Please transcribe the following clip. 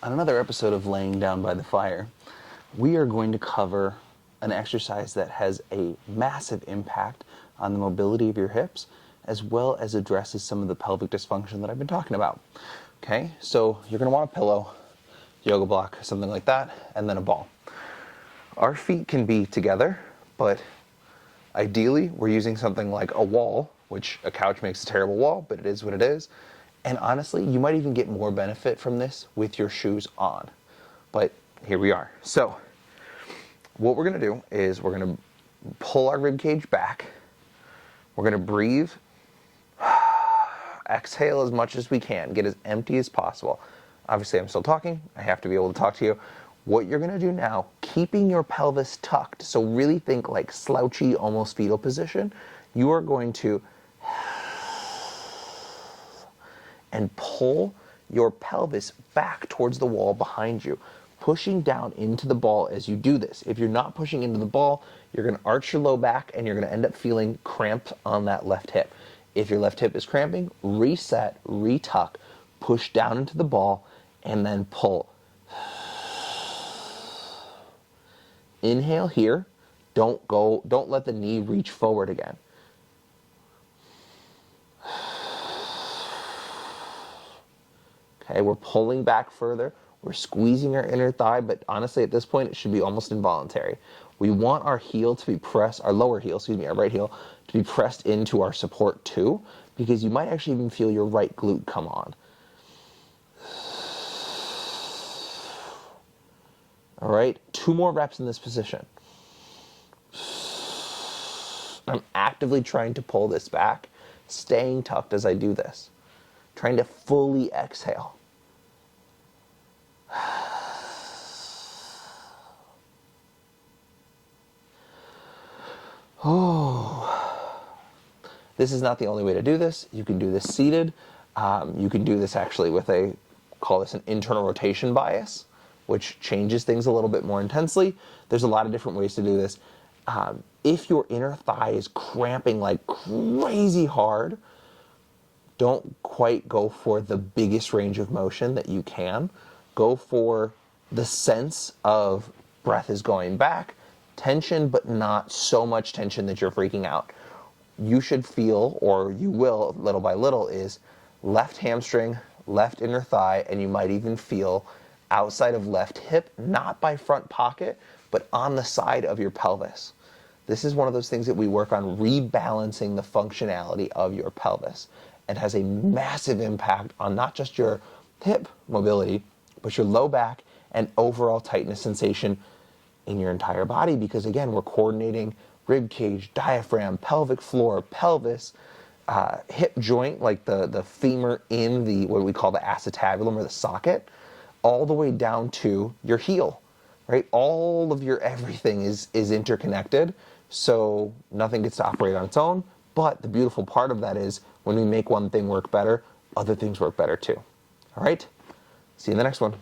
On another episode of Laying Down by the Fire, we are going to cover an exercise that has a massive impact on the mobility of your hips, as well as addresses some of the pelvic dysfunction that I've been talking about. Okay, so you're going to want a pillow, yoga block, something like that, and then a ball. Our feet can be together, but ideally we're using something like a wall, which a couch makes a terrible wall, but it is what it is. And honestly, you might even get more benefit from this with your shoes on. But here we are. So what we're going to do is we're going to pull our rib cage back. We're going to breathe. Exhale as much as we can. Get as empty as possible. Obviously, I'm still talking. I have to be able to talk to you. What you're going to do now, keeping your pelvis tucked, so really think like slouchy, almost fetal position, you are going to and pull your pelvis back towards the wall behind you, pushing down into the ball as you do this. If you're not pushing into the ball, you're going to arch your low back and you're going to end up feeling cramped on that left hip. If your left hip is cramping, reset, retuck, push down into the ball, and then pull. Inhale here. Don't let the knee reach forward again. Okay, we're pulling back further. We're squeezing our inner thigh, but honestly, at this point, it should be almost involuntary. We want our heel to be pressed, our lower heel, our right heel, to be pressed into our support too, because you might actually even feel your right glute come on. All right, 2 more reps in this position. I'm actively trying to pull this back, staying tucked as I do this, trying to fully exhale. Oh, this is not the only way to do this. You can do this seated. You can do this actually with call this an internal rotation bias, which changes things a little bit more intensely. There's a lot of different ways to do this. If your inner thigh is cramping like crazy hard, don't quite go for the biggest range of motion that you can. Go for the sense of breath is going back, tension, but not so much tension that you're freaking out. You should feel, or you will, little by little, is left hamstring, left inner thigh, and you might even feel outside of left hip, not by front pocket, but on the side of your pelvis. This is one of those things that we work on, rebalancing the functionality of your pelvis, and has a massive impact on not just your hip mobility, but your low back and overall tightness sensation in your entire body, because again, we're coordinating rib cage, diaphragm, pelvic floor, pelvis, hip joint, like the femur in the, what we call the acetabulum or the socket, all the way down to your heel, right? All of your everything is interconnected, so nothing gets to operate on its own. But the beautiful part of that is when we make one thing work better, other things work better too. All right? See you in the next one.